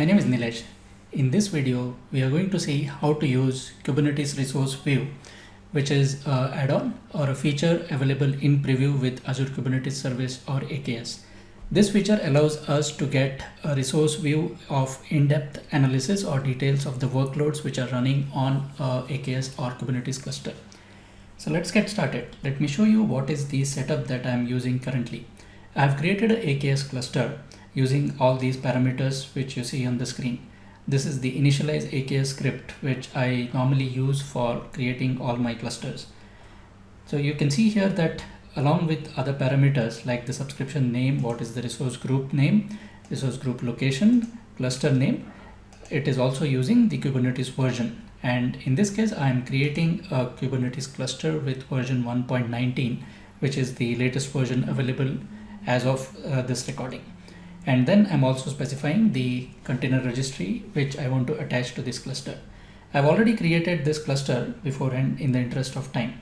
name is Nilesh. In this video, we are going to see how to use Kubernetes Resource View, which is an add-on or a feature available in preview with Azure Kubernetes Service or AKS. This feature allows us to get a resource view of in-depth analysis or details of the workloads which are running on AKS or Kubernetes cluster. So let's get started. Let me show you what is the setup that I'm using currently. I've created an AKS cluster using all these parameters which you see on the screen. This is the initialize AKS script which I normally use for creating all my clusters. So you can see here that along with other parameters like the subscription name, what is the resource group name, resource group location, cluster name, it is also using the Kubernetes version. And in this case, I am creating a Kubernetes cluster with version 1.19, which is the latest version available as of this recording. And then I'm also specifying the container registry which I want to attach to this cluster. I've already created this cluster beforehand in the interest of time.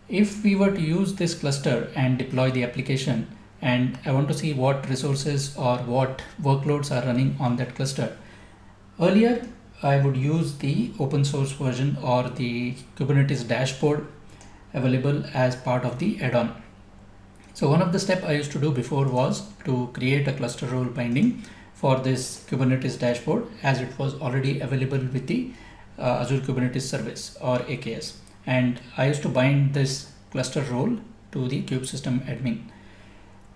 If we were to use this cluster and deploy the application, and I want to see what resources or what workloads are running on that cluster, earlier I would use the open source version or the Kubernetes dashboard available as part of the add-on. So one of the steps I used to do before was to create a cluster role binding for this Kubernetes dashboard, as it was already available with the Azure Kubernetes Service or AKS. And I used to bind this cluster role to the kube system admin.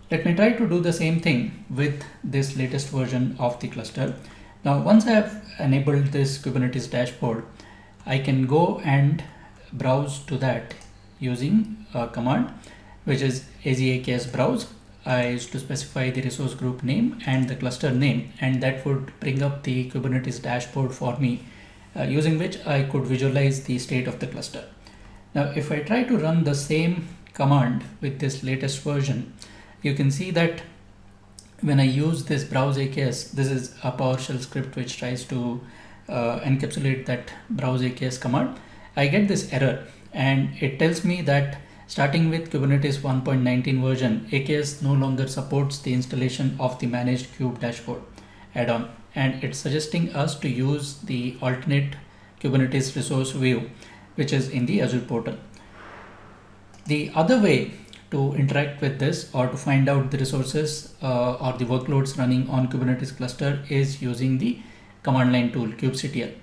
Let me try to do the same thing with this latest version of the cluster. Now, once I have enabled this Kubernetes dashboard, I can go and browse to that using a command, which is AZAKS browse. I used to specify the resource group name and the cluster name, and that would bring up the Kubernetes dashboard for me, using which I could visualize the state of the cluster. Now, if I try to run the same command with this latest version, you can see that when I use this browse AKS, this is a PowerShell script which tries to encapsulate that browse AKS command. I get this error, and it tells me that starting with Kubernetes 1.19 version, AKS no longer supports the installation of the managed kube dashboard add-on, and it's suggesting us to use the alternate Kubernetes resource view, which is in the Azure portal. The other way to interact with this or to find out the resources or the workloads running on Kubernetes cluster is using the command line tool kubectl.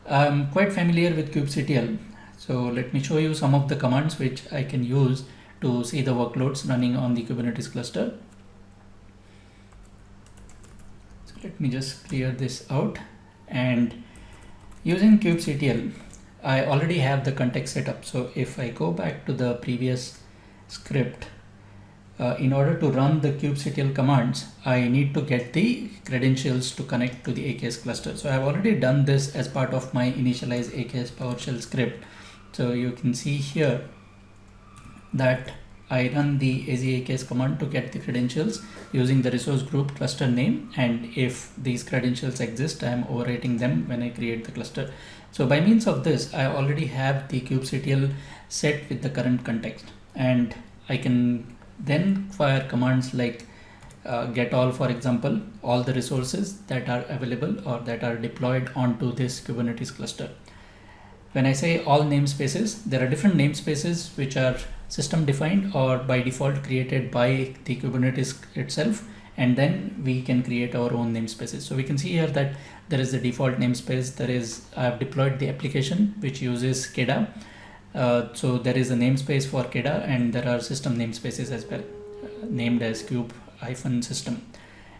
I'm quite familiar with kubectl. So let me show you some of the commands which I can use to see the workloads running on the Kubernetes cluster. So let me just clear this out, and using kubectl, I already have the context set up. So if I go back to the previous script, in order to run the kubectl commands, I need to get the credentials to connect to the AKS cluster. So I've already done this as part of my initialize AKS PowerShell script. So you can see here that I run the AZAKS command to get the credentials using the resource group cluster name, and if these credentials exist, I am overwriting them when I create the cluster. So by means of this, I already have the kubectl set with the current context, and I can then fire commands like get all, for example, all the resources that are available or that are deployed onto this Kubernetes cluster. When I say all namespaces, there are different namespaces which are system defined or by default created by the Kubernetes itself, and then we can create our own namespaces. So we can see here that there is the default namespace. I have deployed the application which uses KEDA. So there is a namespace for KEDA, and there are system namespaces as well, named as kube-system.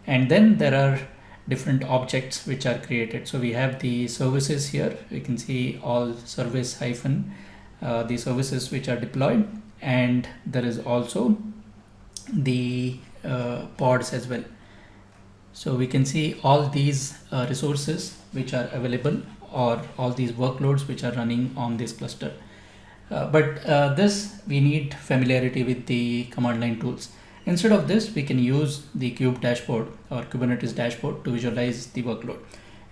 And then there are different objects which are created. So we have the services here. We can see all service hyphen the services which are deployed, and there is also the pods as well. So we can see all these resources which are available, or all these workloads which are running on this cluster. But this we need familiarity with the command line tools. Instead of this, we can use the kube dashboard or Kubernetes dashboard to visualize the workload.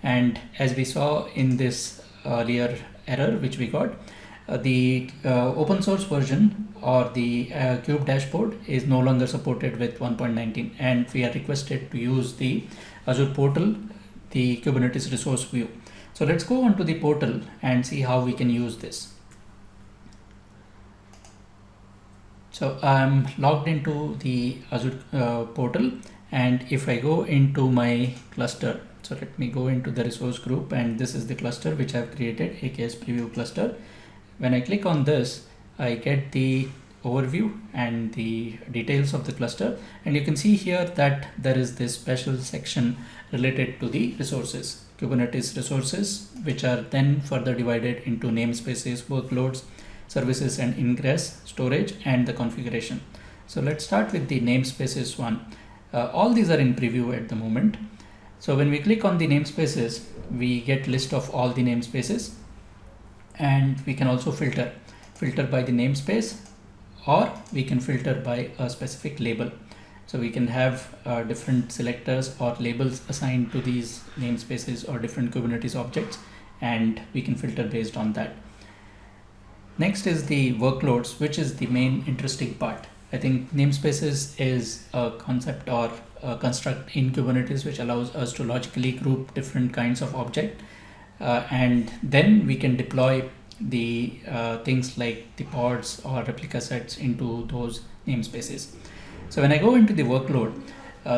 And as we saw in this earlier error which we got, the open source version or the Cube dashboard is no longer supported with 1.19, and we are requested to use the Azure portal the Kubernetes resource view. So let's go onto the portal and see how we can use this. So I'm logged into the Azure portal, and if I go into my cluster, so let me go into the resource group, and this is the cluster which I've created, AKS preview cluster. When I click on this, I get the overview and the details of the cluster, and you can see here that there is this special section related to the resources, Kubernetes resources, which are then further divided into namespaces, workloads, services and ingress, storage, and the configuration. So let's start with the namespaces one. All these are in preview at the moment. So when we click on the namespaces, we get list of all the namespaces, and we can also filter by the namespace, or we can filter by a specific label. So we can have different selectors or labels assigned to these namespaces or different Kubernetes objects, and we can filter based on that. Next is the workloads, which is the main interesting part. I think namespaces is a concept or a construct in Kubernetes which allows us to logically group different kinds of object, and then we can deploy the things like the pods or replica sets into those namespaces. So when I go into the workload,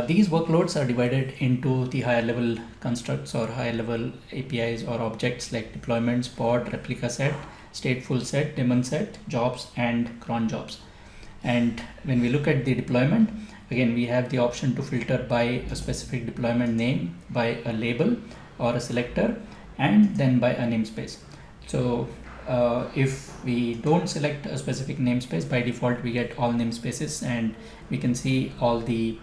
these workloads are divided into the higher level constructs or higher level APIs or objects like deployments, pod, replica set, stateful set, daemon set, jobs, and cron jobs. And when we look at the deployment, again, we have the option to filter by a specific deployment name, by a label or a selector, and then by a namespace. So if we don't select a specific namespace, by default we get all namespaces, and we can see all the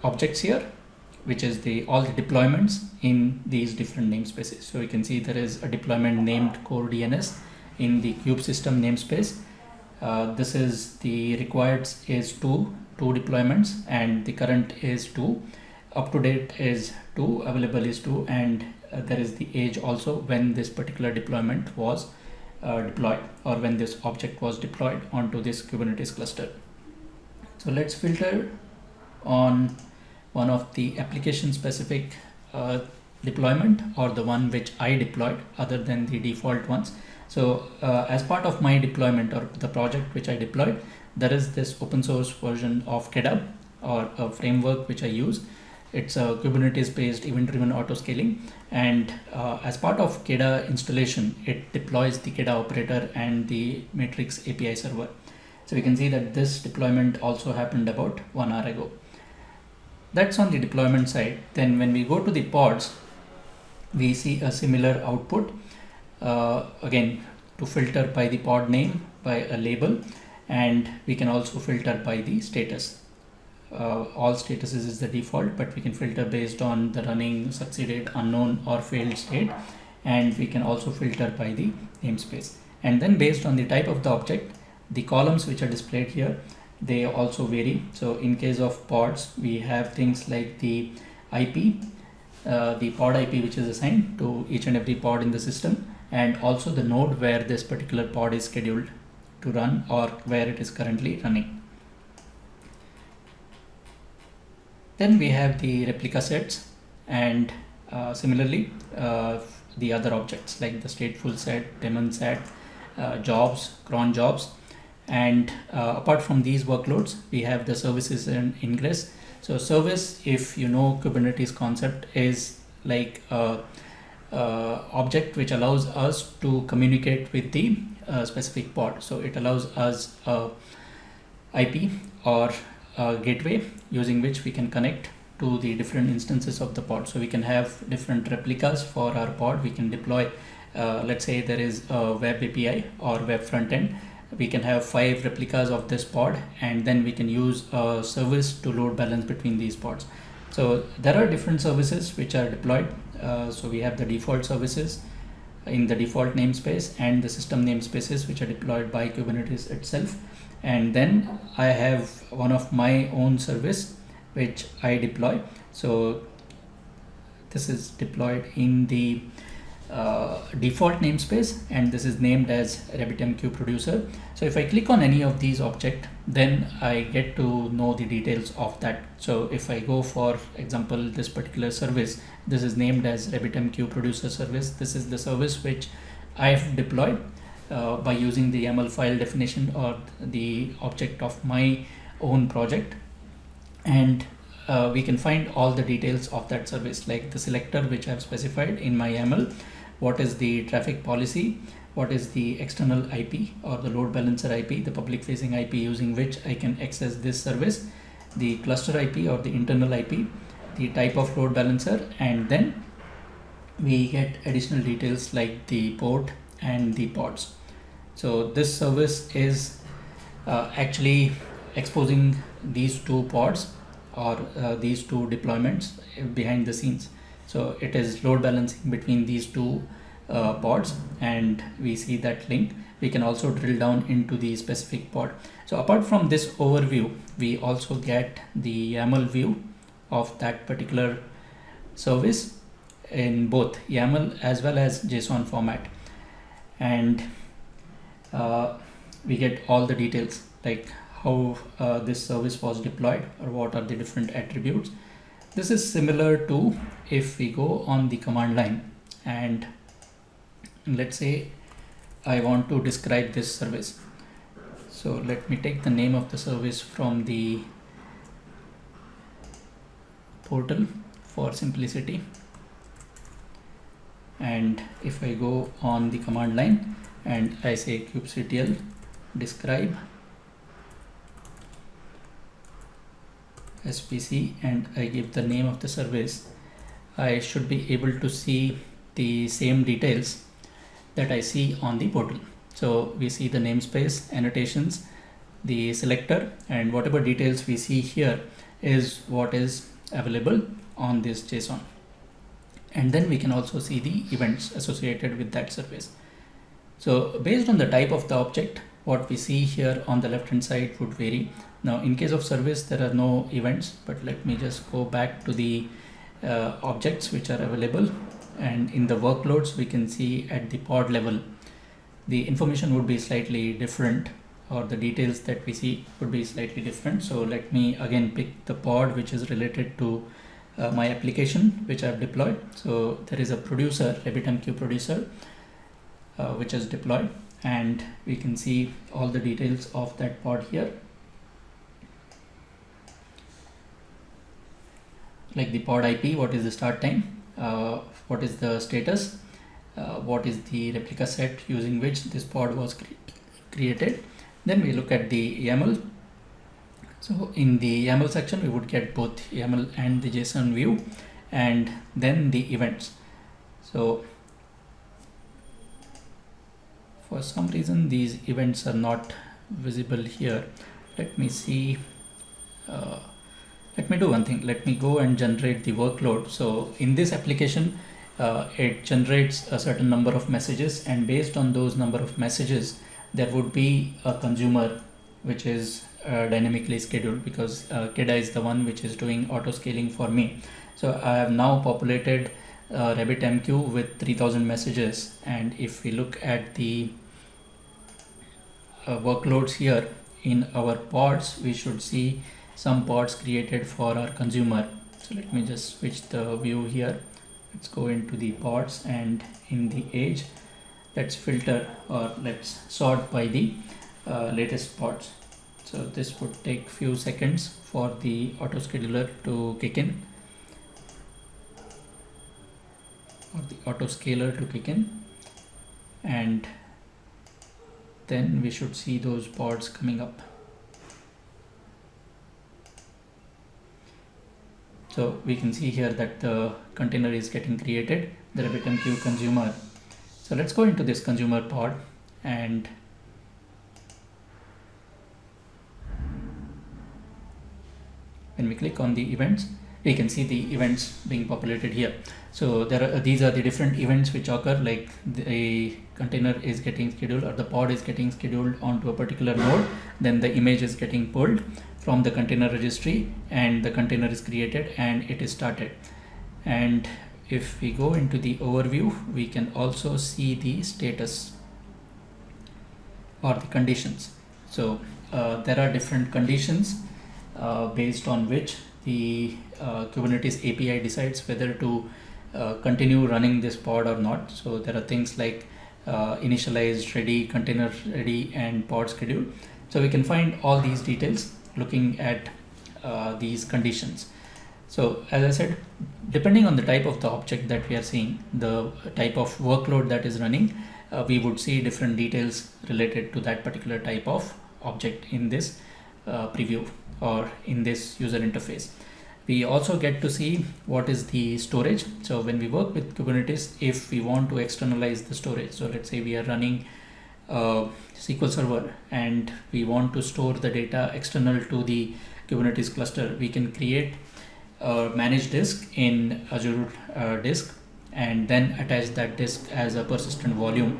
objects here, which is all the deployments in these different namespaces. So we can see there is a deployment named core DNS in the kube system namespace. This is the required is two deployments, and the current is 2, up to date is 2, available is 2, and there is the age also when this particular deployment was deployed, or when this object was deployed onto this Kubernetes cluster. So let's filter on one of the application specific deployment, or the one which I deployed other than the default ones. So as part of my deployment or the project which I deployed, there is this open source version of KEDA, or a framework which I use. It's a Kubernetes based event driven autoscaling, and as part of KEDA installation, it deploys the KEDA operator and the Matrix API server. So we can see that this deployment also happened about 1 hour ago. That's on the deployment side. Then when we go to the pods, we see a similar output. Again, to filter by the pod name, by a label, and we can also filter by the status. All statuses is the default, but we can filter based on the running, succeeded, unknown, or failed state, and we can also filter by the namespace. And then based on the type of the object, the columns which are displayed here, they also vary. So in case of pods, we have things like the IP, the pod IP which is assigned to each and every pod in the system, and also the node where this particular pod is scheduled to run, or where it is currently running. Then we have the replica sets, and similarly the other objects like the stateful set, daemon set, jobs, cron jobs, and apart from these workloads, we have the services and ingress. So service, if you know Kubernetes concept, is like a object which allows us to communicate with the specific pod. So it allows us a IP or a gateway using which we can connect to the different instances of the pod. So we can have different replicas for our pod. We can deploy, let's say there is a web API or web front end. We can have 5 replicas of this pod, and then we can use a service to load balance between these pods. So there are different services which are deployed. So we have the default services in the default namespace, and the system namespaces which are deployed by Kubernetes itself. And then I have one of my own service which I deploy. So this is deployed in the default namespace, and this is named as RabbitMQ producer. So if I click on any of these objects, then I get to know the details of that. So if I go, for example, this particular service, this is named as RabbitMQ producer service. This is the service which I've deployed by using the YAML file definition or the object of my own project. And we can find all the details of that service, like the selector which I've specified in my YAML, what is the traffic policy, what is the external IP or the load balancer IP, the public facing IP using which I can access this service, the cluster IP or the internal IP, the type of load balancer, and then we get additional details like the port and the pods. So this service is actually exposing these two pods or these two deployments behind the scenes. So it is load balancing between these two pods, and we see that link. We can also drill down into the specific pod. So apart from this overview, we also get the YAML view of that particular service in both YAML as well as JSON format, and we get all the details like how this service was deployed or what are the different attributes. This is similar to if we go on the command line and let's say I want to describe this service. So let me take the name of the service from the portal for simplicity. And if I go on the command line and I say kubectl describe SPC and I give the name of the service, I should be able to see the same details that I see on the portal. So we see the namespace, annotations, the selector, and whatever details we see here is what is available on this JSON. And then we can also see the events associated with that service. So based on the type of the object, what we see here on the left hand side would vary. Now in case of service, there are no events, but let me just go back to the objects which are available, and in the workloads we can see at the pod level the information would be slightly different, or the details that we see would be slightly different. So let me again pick the pod which is related to my application which I've deployed. So there is a producer, RabbitMQ producer, which is deployed, and we can see all the details of that pod here, like the pod IP, what is the start time, what is the status, what is the replica set using which this pod was created. Then we look at the YAML. So in the YAML section, we would get both YAML and the JSON view, and then the events. So for some reason, these events are not visible here. Let me see. Let me do one thing. Let me go and generate the workload. So in this application, it generates a certain number of messages, and based on those number of messages, there would be a consumer which is dynamically scheduled, because KIDA is the one which is doing auto scaling for me. So I have now populated RabbitMQ with 3000 messages, and if we look at the workloads here in our pods, we should see some pods created for our consumer. So let me just switch the view here. Let's go into the pods, and in the age, let's filter or let's sort by the latest pods. So this would take few seconds for the auto scheduler to kick in, or the auto scaler to kick in, and then we should see those pods coming up. So we can see here that the container is getting created, the RabbitMQ consumer. So let's go into this consumer pod, and when we click on the events, we can see the events being populated here. So these are the different events which occur, like the container is getting scheduled or the pod is getting scheduled onto a particular node, then the image is getting pulled from the container registry and the container is created and it is started. And if we go into the overview, we can also see the status or the conditions. So there are different conditions based on which the Kubernetes API decides whether to continue running this pod or not. So there are things like initialized ready, container ready, and pod schedule. So we can find all these details looking at these conditions. So as I said, depending on the type of the object that we are seeing, the type of workload that is running, we would see different details related to that particular type of object in this preview or in this user interface. We also get to see what is the storage. So when we work with Kubernetes, if we want to externalize the storage, so let's say we are running SQL Server and we want to store the data external to the Kubernetes cluster, we can create a managed disk in Azure disk and then attach that disk as a persistent volume.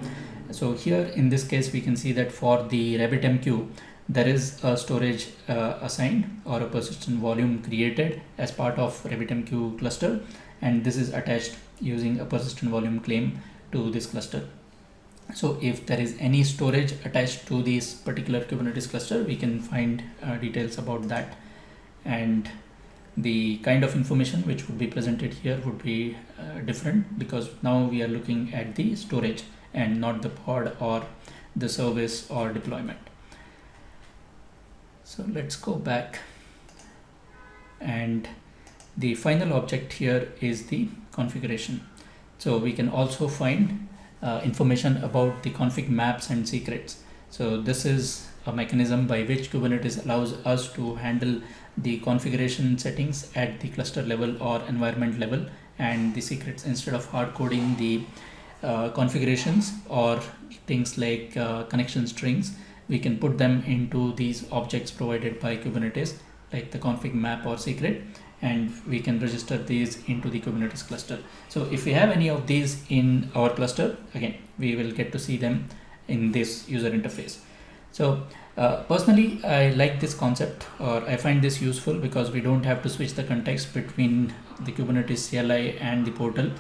So here in this case, we can see that for the RabbitMQ, there is a storage assigned or a persistent volume created as part of RabbitMQ cluster, and this is attached using a persistent volume claim to this cluster. So if there is any storage attached to this particular Kubernetes cluster, we can find details about that, and the kind of information which would be presented here would be different, because now we are looking at the storage and not the pod or the service or deployment. So let's go back, and the final object here is the configuration. So we can also find information about the config maps and secrets. So this is a mechanism by which Kubernetes allows us to handle the configuration settings at the cluster level or environment level and the secrets. Instead of hard coding the configurations or things like connection strings, we can put them into these objects provided by Kubernetes, like the config map or secret, and we can register these into the Kubernetes cluster. So if we have any of these in our cluster, again, we will get to see them in this user interface. So personally, I like this concept, or I find this useful, because we don't have to switch the context between the Kubernetes CLI and the portal.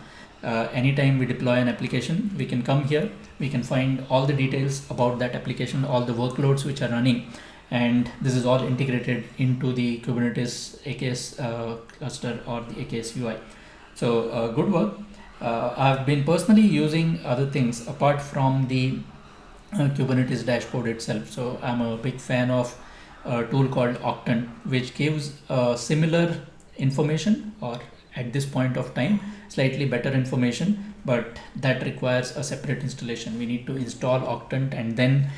Anytime we deploy an application, we can come here, we can find all the details about that application, all the workloads which are running, and this is all integrated into the Kubernetes AKS cluster or the AKS UI. So good work. I've been personally using other things apart from the Kubernetes dashboard itself. So I'm a big fan of a tool called Octant, which gives similar information, or at this point of time slightly better information, but that requires a separate installation. We need to install Octant, and then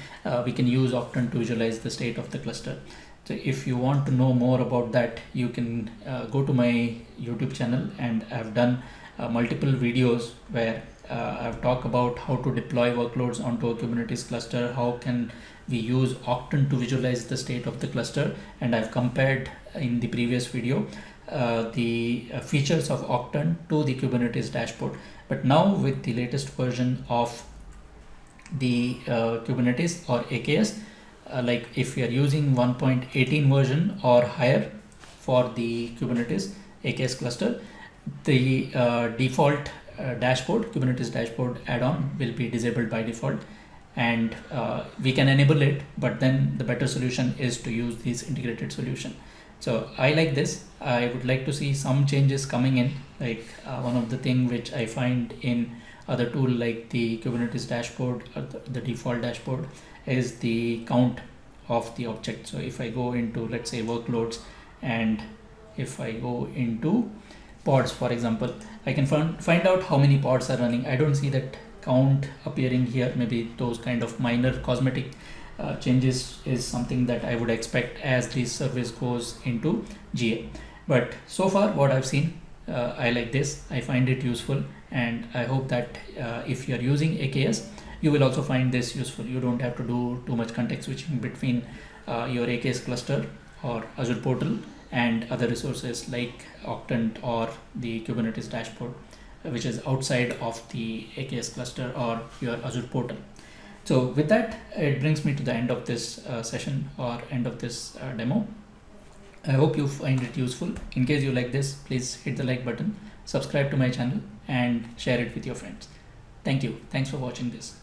we can use Octant to visualize the state of the cluster. So if you want to know more about that, you can go to my YouTube channel, and I've done multiple videos where I've talked about how to deploy workloads onto a Kubernetes cluster, how can we use Octant to visualize the state of the cluster, and I've compared in the previous video the features of Octant to the Kubernetes dashboard. But now with the latest version of the Kubernetes or AKS, like if we are using 1.18 version or higher for the Kubernetes AKS cluster, the default dashboard, Kubernetes dashboard add-on, will be disabled by default, and we can enable it, but then the better solution is to use this integrated solution. So I like this. I would like to see some changes coming in, like one of the thing which I find in other tool like the Kubernetes dashboard or the default dashboard is the count of the object. So if I go into, let's say, workloads, and if I go into pods, for example, I can find out how many pods are running. I don't see that count appearing here. Maybe those kind of minor cosmetic changes is something that I would expect as this service goes into GA. But so far what I've seen, I like this. I find it useful, and I hope that if you're using AKS, you will also find this useful. You don't have to do too much context switching between your AKS cluster or Azure portal and other resources like Octant or the Kubernetes dashboard, which is outside of the AKS cluster or your Azure portal. So with that, it brings me to the end of this session or end of this demo. I hope you find it useful. In case you like this, please hit the like button subscribe to my channel and share it with your friends. Thank you. Thanks for watching this.